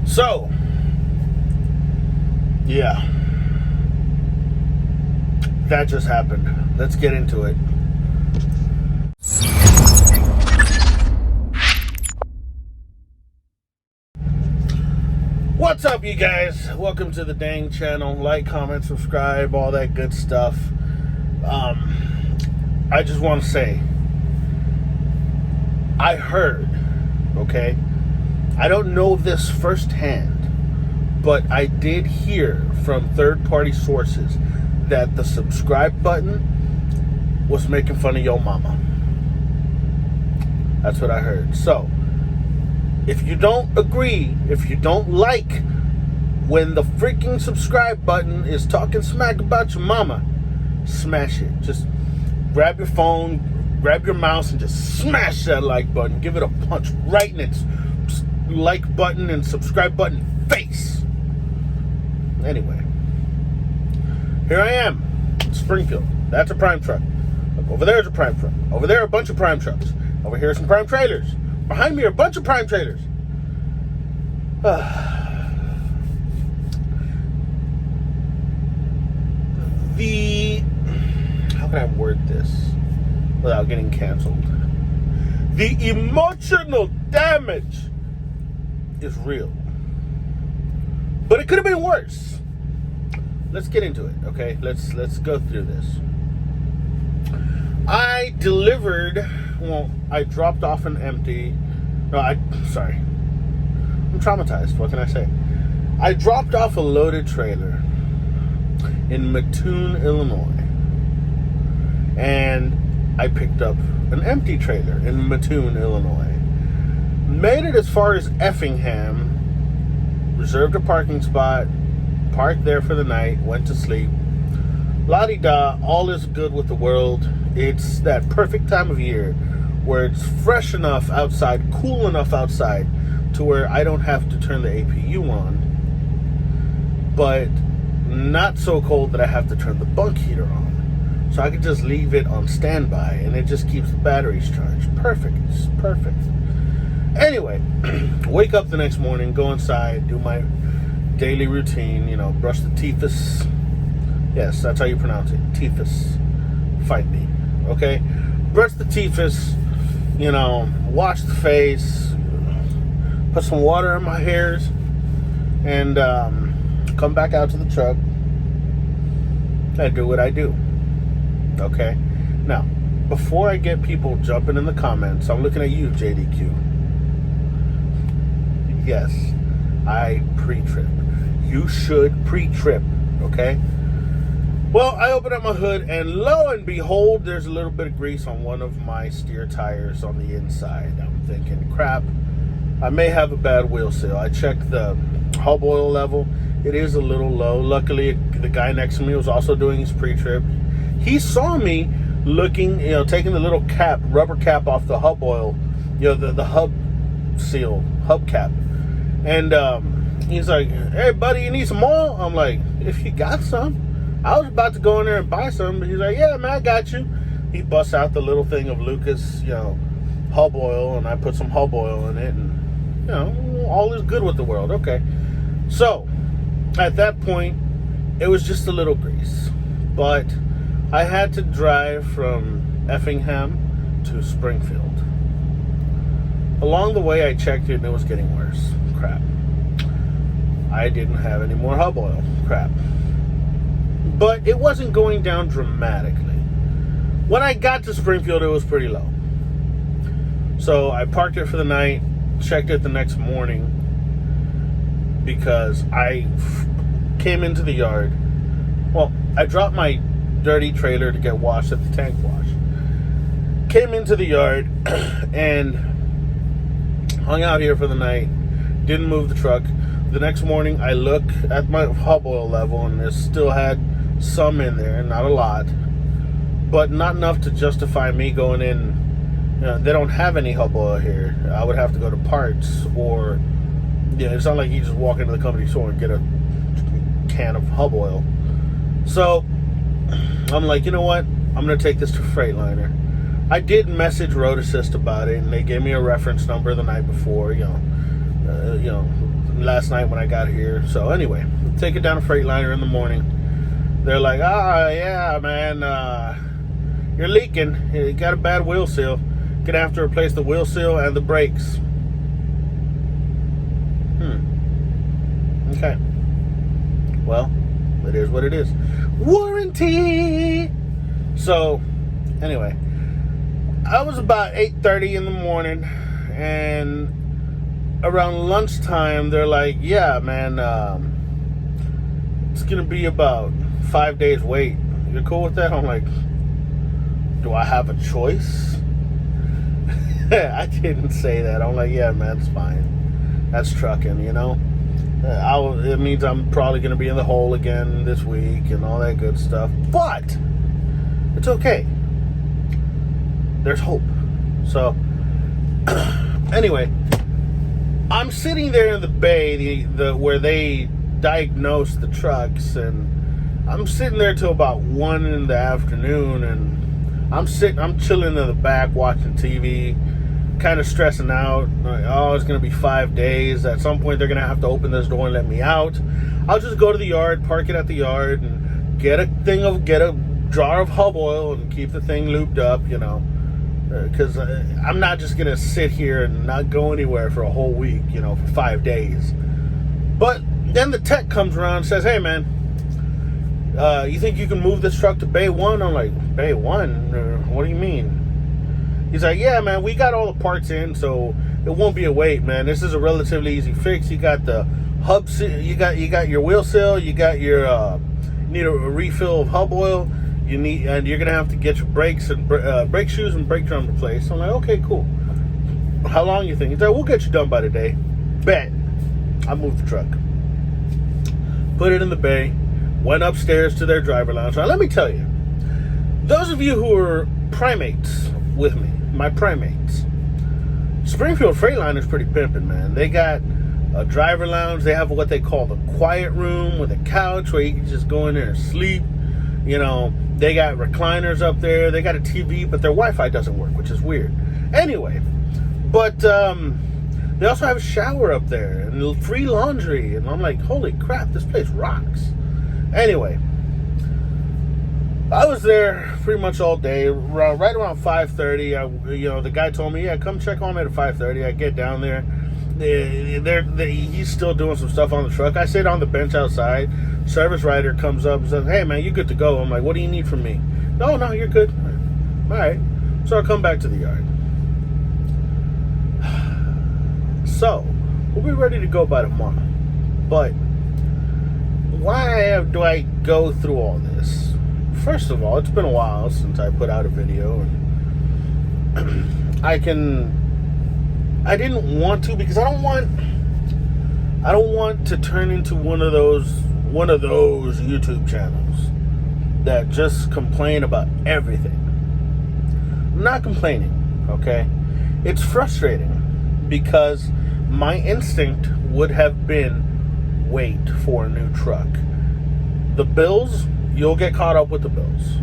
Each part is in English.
So, yeah, that just happened. Let's get into it. What's up, you guys? Welcome to the dang channel. Like, comment, subscribe, all that good stuff. I just want to say, I heard, okay? I don't know this firsthand, but I did hear from third-party sources that the subscribe button was making fun of your mama. That's what I heard. So, if you don't agree, if you don't like when the freaking subscribe button is talking smack about your mama, smash it. Just grab your phone, grab your mouse, and just smash that like button. Give it a punch right in its like button and subscribe button face. Anyway, here I am, Springfield. That's a prime truck. Look, over there's a prime truck. Over there are a bunch of prime trucks. Over here are some prime trailers. Behind me are a bunch of prime trailers. How can I word this without getting canceled? The emotional damage is real. But it could have been worse. Let's get into it, okay? Let's go through this. I dropped off an empty... I'm traumatized. What can I say? I dropped off a loaded trailer in Mattoon, Illinois. And I picked up an empty trailer in Mattoon, Illinois. Made it as far as Effingham, reserved a parking spot, parked there for the night, went to sleep. La-di-da, all is good with the world. It's that perfect time of year where it's fresh enough outside, cool enough outside, to where I don't have to turn the APU on, but not so cold that I have to turn the bunk heater on. So I can just leave it on standby, and it just keeps the batteries charged. Perfect. It's perfect. Anyway, wake up the next morning, go inside, do my daily routine, brush the teethus. Yes, that's how you pronounce it. Teethus. Fight me. Okay? Brush the teethus, wash the face, put some water in my hairs, and come back out to the truck and do what I do. Okay? Now, before I get people jumping in the comments, I'm looking at you, JDQ. Yes, I pre-trip. You should pre-trip, okay? Well, I open up my hood, and lo and behold, there's a little bit of grease on one of my steer tires on the inside. I'm thinking, crap, I may have a bad wheel seal. I checked the hub oil level. It is a little low. Luckily, the guy next to me was also doing his pre-trip. He saw me looking, taking the little rubber cap off the hub oil, the hub seal, hub cap. And he's like, hey, buddy, you need some oil? I'm like, if you got some. I was about to go in there and buy some, but he's like, yeah, man, I got you. He busts out the little thing of Lucas, hub oil, and I put some hub oil in it, and, all is good with the world. Okay. So, at that point, it was just a little grease. But I had to drive from Effingham to Springfield. Along the way, I checked it, and it was getting worse. Crap. I didn't have any more hub oil. Crap. But it wasn't going down dramatically. When I got to Springfield, it was pretty low. So I parked it for the night, checked it the next morning, because I came into the yard. Well, I dropped my dirty trailer to get washed at the tank wash. Came into the yard and hung out here for the night. Didn't move the truck. The next morning, I look at my hub oil level, and it still had some in there, not a lot, but not enough to justify me going in. They don't have any hub oil here. I would have to go to parts, or it's not like you just walk into the company store and get a can of hub oil. So I'm like, you know what? I'm gonna take this to Freightliner. I did message Road Assist about it, and they gave me a reference number the night before. last night when I got here. So anyway, take it down to Freightliner in the morning. They're like, yeah, man, you're leaking. You got a bad wheel seal. Gonna have to replace the wheel seal and the brakes. Okay. Well, it is what it is. Warranty. So, anyway, I was about 8:30 in the morning, and around lunchtime, they're like, yeah, man, it's gonna be about 5 days wait. You're cool with that? I'm like, do I have a choice? I didn't say that. I'm like, yeah, man, it's fine. That's trucking, you know? It means I'm probably going to be in the hole again this week and all that good stuff. But it's okay. There's hope. So, anyway, I'm sitting there in the bay, where they diagnose the trucks, and I'm sitting there till about 1 in the afternoon, and I'm chilling in the back watching TV, kind of stressing out. Like, oh, it's going to be 5 days. At some point, they're going to have to open this door and let me out. I'll just go to the yard, park it at the yard, and get a jar of hub oil and keep the thing lubed up, you know. Because I'm not just going to sit here and not go anywhere for a whole week, you know, for 5 days. But then the tech comes around and says, hey, man, you think you can move this truck to Bay 1? I'm like, Bay 1? What do you mean? He's like, yeah, man, we got all the parts in, so it won't be a wait, man. This is a relatively easy fix. You got the hub, you got your wheel seal, you got your need a refill of hub oil. And you're gonna have to get your brakes and brake shoes and brake drum replaced. I'm like, okay, cool. How long you think? He's like, we'll get you done by today. Bet. I moved the truck, put it in the bay, went upstairs to their driver lounge. Now, let me tell you, those of you who are primates with me, my primates, Springfield Freightliner is pretty pimping, man. They got a driver lounge. They have what they call the quiet room with a couch where you can just go in there and sleep. You know, they got recliners up there. They got a TV, but their Wi-Fi doesn't work, which is weird. Anyway, but they also have a shower up there and free laundry. And I'm like, holy crap, this place rocks. Anyway, I was there pretty much all day. Right around 5:30, the guy told me, yeah, come check on it at 5:30. I get down there. He's still doing some stuff on the truck. I sit on the bench outside. Service rider comes up and says, hey, man, you good to go? I'm like, what do you need from me? No, you're good. All right. So I come back to the yard. So, we'll be ready to go by tomorrow. But why do I go through all this? First of all, it's been a while since I put out a video, and I didn't want to, because I don't want to turn into one of those YouTube channels that just complain about everything. I'm not complaining, okay? It's frustrating because my instinct would have been wait for a new truck. The bills, you'll get caught up with the bills,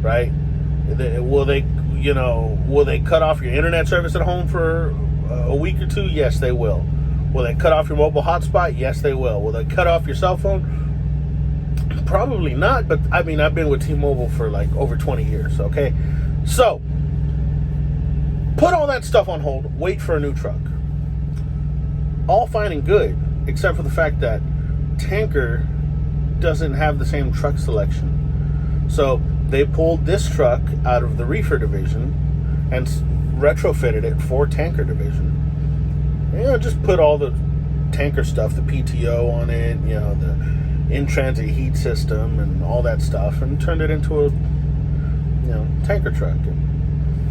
right? Will they cut off your internet service at home for a week or two? Yes, they will. Will they cut off your mobile hotspot? Yes, they will. Will they cut off your cell phone? Probably not, but I mean, I've been with T-Mobile for like over 20 years, okay? So, put all that stuff on hold, wait for a new truck. All fine and good, except for the fact that Tanker doesn't have the same truck selection. So, they pulled this truck out of the reefer division and retrofitted it for Tanker division. Just put all the Tanker stuff, the PTO on it, the in-transit heat system and all that stuff, and turned it into a, Tanker truck.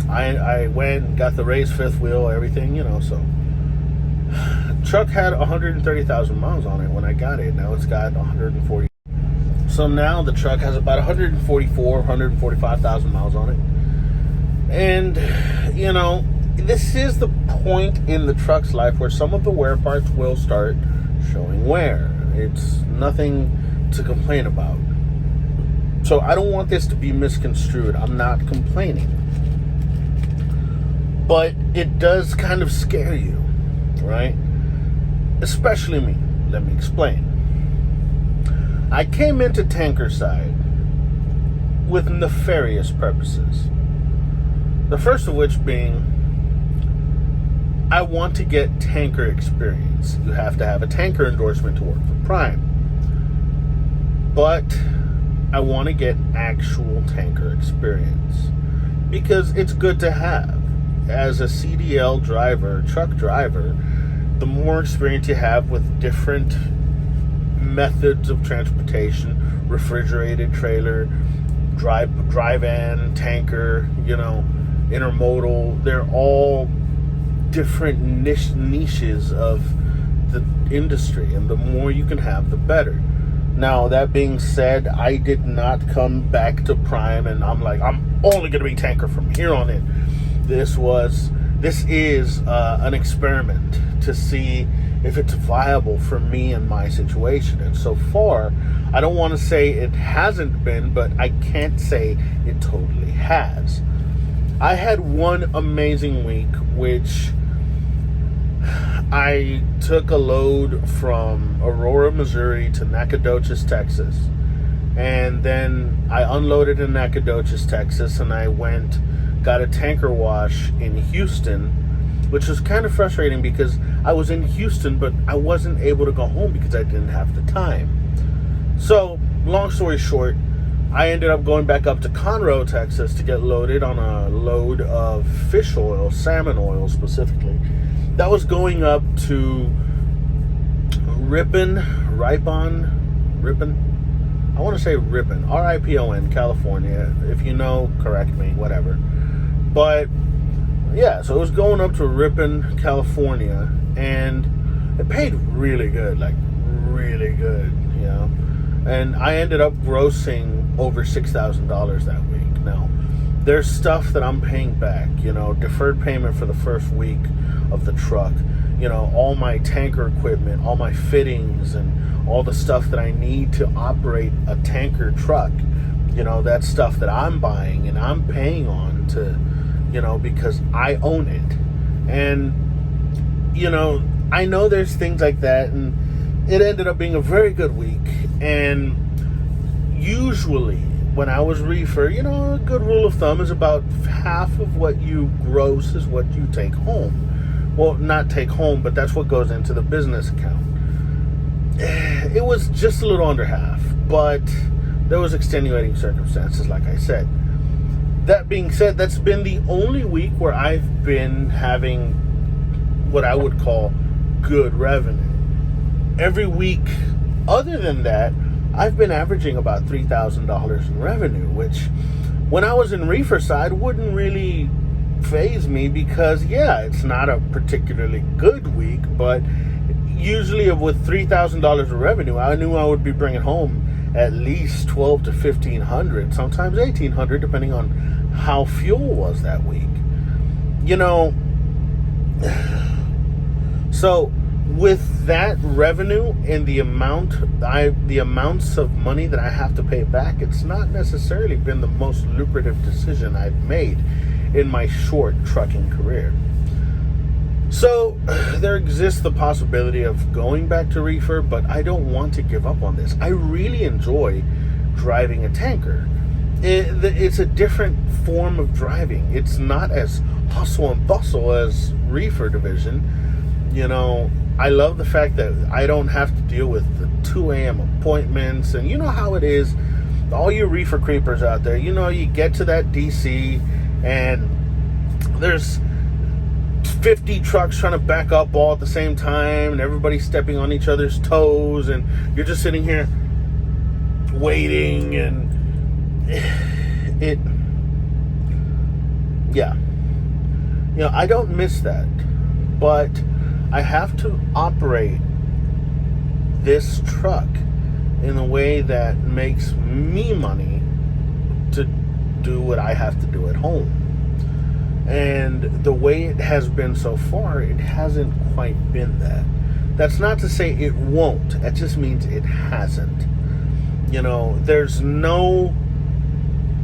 And I went and got the raised fifth wheel, everything, so. The truck had 130,000 miles on it when I got it. Now it's got 140. So now the truck has about 145,000 miles on it. And, this is the point in the truck's life where some of the wear parts will start showing wear. It's nothing to complain about. So I don't want this to be misconstrued. I'm not complaining. But it does kind of scare you, right? especially me. Let me explain. I came into tanker side with nefarious purposes. The first of which being, I want to get tanker experience. You have to have a tanker endorsement to work for Prime. But I want to get actual tanker experience because it's good to have. As a CDL driver, truck driver, the more experience you have with different methods of transportation, refrigerated trailer, drive-in, tanker, intermodal, they're all different niches of the industry, and the more you can have, the better. Now, that being said, I did not come back to Prime and I'm like, I'm only going to be tanker from here on in. This is an experiment to see if it's viable for me and my situation. And so far, I don't want to say it hasn't been, but I can't say it totally has. I had one amazing week, which I took a load from Aurora, Missouri to Nacogdoches, Texas. And then I unloaded in Nacogdoches, Texas, and I got a tanker wash in Houston, which was kind of frustrating because I was in Houston, but I wasn't able to go home because I didn't have the time. So, long story short, I ended up going back up to Conroe, Texas to get loaded on a load of fish oil, salmon oil specifically. That was going up to Ripon, I want to say Ripon, Ripon, California. If you know, correct me, whatever. But, yeah, so it was going up to Ripon, California, and it paid really good, And I ended up grossing over $6,000 that week. Now, there's stuff that I'm paying back, deferred payment for the first week of the truck, all my tanker equipment, all my fittings, and all the stuff that I need to operate a tanker truck. That stuff that I'm buying and I'm paying on to, because I own it. And, I know there's things like that, and it ended up being a very good week. And usually when I was reefer, a good rule of thumb is about half of what you gross is what you take home. Well, not take home, but that's what goes into the business account. It was just a little under half, but there was extenuating circumstances, like I said. That being said, that's been the only week where I've been having what I would call good revenue. Every week, other than that, I've been averaging about $3,000 in revenue, which when I was in reefer side wouldn't really faze me because, it's not a particularly good week, but usually with $3,000 of revenue, I knew I would be bringing home at least $1,200 to $1,500, sometimes $1,800, depending on how fuel was that week. So with that revenue and the amounts of money that I have to pay back, it's not necessarily been the most lucrative decision I've made in my short trucking career. So there exists the possibility of going back to reefer, but I don't want to give up on this. I really enjoy driving a tanker. It's a different form of driving. It's not as hustle and bustle as reefer division. I love the fact that I don't have to deal with the 2 a.m. appointments, and you know how it is. All you reefer creepers out there, you get to that DC and there's 50 trucks trying to back up all at the same time, and everybody's stepping on each other's toes, and you're just sitting here waiting, and I don't miss that, but I have to operate this truck in a way that makes me money to do what I have to do at home. And the way it has been so far, it hasn't quite been that. That's not to say it won't. That just means it hasn't.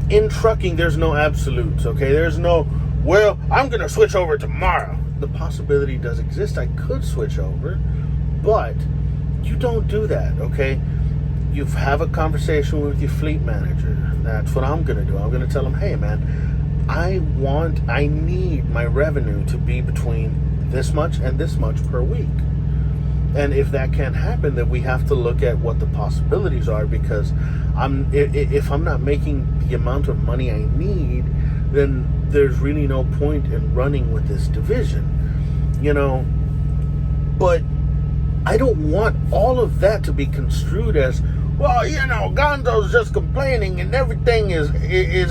In trucking, there's no absolutes, okay? There's no, I'm going to switch over tomorrow. The possibility does exist. I could switch over, But you don't do that, okay? You have a conversation with your fleet manager. That's what I'm going to do. I'm going to tell him, hey, man, I need my revenue to be between this much and this much per week. And if that can't happen, then we have to look at what the possibilities are, because if I'm not making the amount of money I need, then there's really no point in running with this division, you know. But I don't want all of that to be construed as, well, you know, GonZo's just complaining and everything is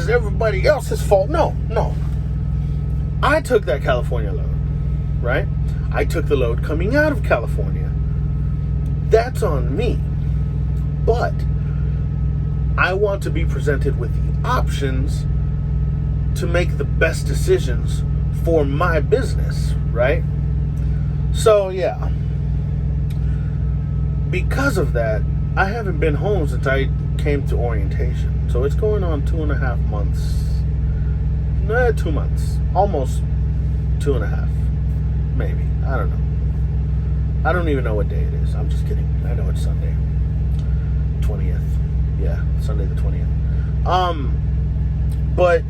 everybody else's fault. No. I took that California load, right? I took the load coming out of California. That's on me. But I want to be presented with the options to make the best decisions for my business, right? So, yeah. Because of that, I haven't been home since I came to orientation. So it's going on 2.5 months. 2 months. Almost 2.5. Maybe. I don't know. I don't even know what day it is. I'm just kidding. I know it's Sunday. 20th. Yeah, Sunday the 20th. But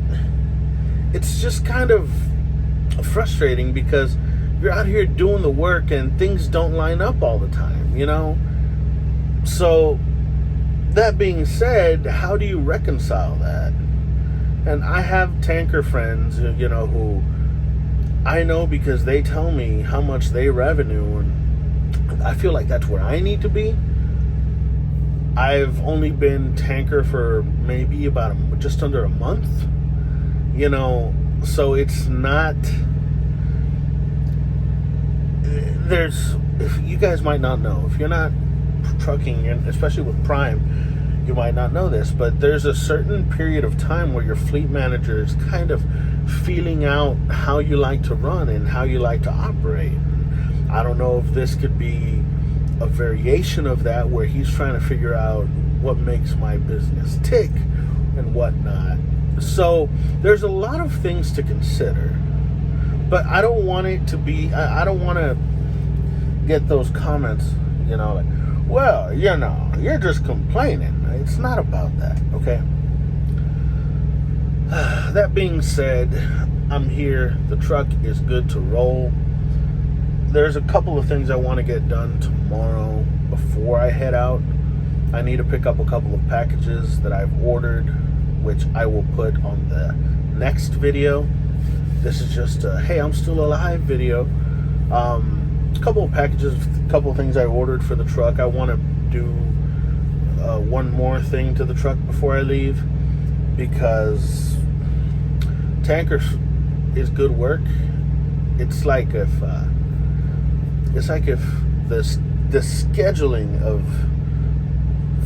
it's just kind of frustrating because you're out here doing the work and things don't line up all the time, you know? So, that being said, how do you reconcile that? And I have tanker friends, you know, who I know because they tell me how much they revenue, and I feel like that's where I need to be. I've only been tanker for maybe about just under a month, you know, so it's not, if you guys might not know, if you're not trucking, and especially with Prime, you might not know this, but there's a certain period of time where your fleet manager is kind of feeling out how you like to run and how you like to operate. I don't know if this could be a variation of that, where he's trying to figure out what makes my business tick and whatnot. So there's a lot of things to consider, but I don't want it to be, I don't want to get those comments, you know, like, well, you know, you're just complaining. It's not about that, okay? That being said, I'm here. The truck is good to roll. There's a couple of things I want to get done tomorrow before I head out. I need to pick up a couple of packages that I've ordered, which I will put on the next video. This is just a, hey, I'm still alive video. A couple of packages, a couple of things I ordered for the truck. I want to do one more thing to the truck before I leave, because tanker is good work. It's like if the scheduling of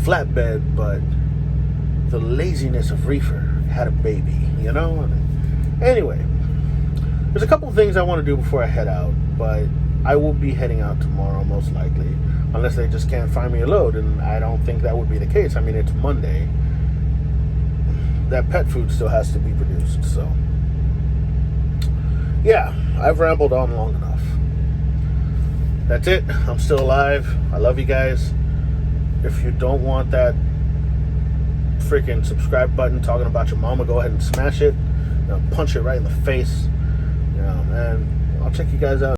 flatbed, but the laziness of reefer had a baby, you know? Anyway, there's a couple of things I want to do before I head out, but I will be heading out tomorrow most likely, unless they just can't find me a load, and I don't think that would be the case. I mean, it's Monday. That pet food still has to be produced, so yeah, I've rambled on long enough. That's it. I'm still alive. I love you guys. If you don't want that freaking subscribe button talking about your mama, go ahead and smash it. You know, punch it right in the face. You know, man, I'll check you guys out.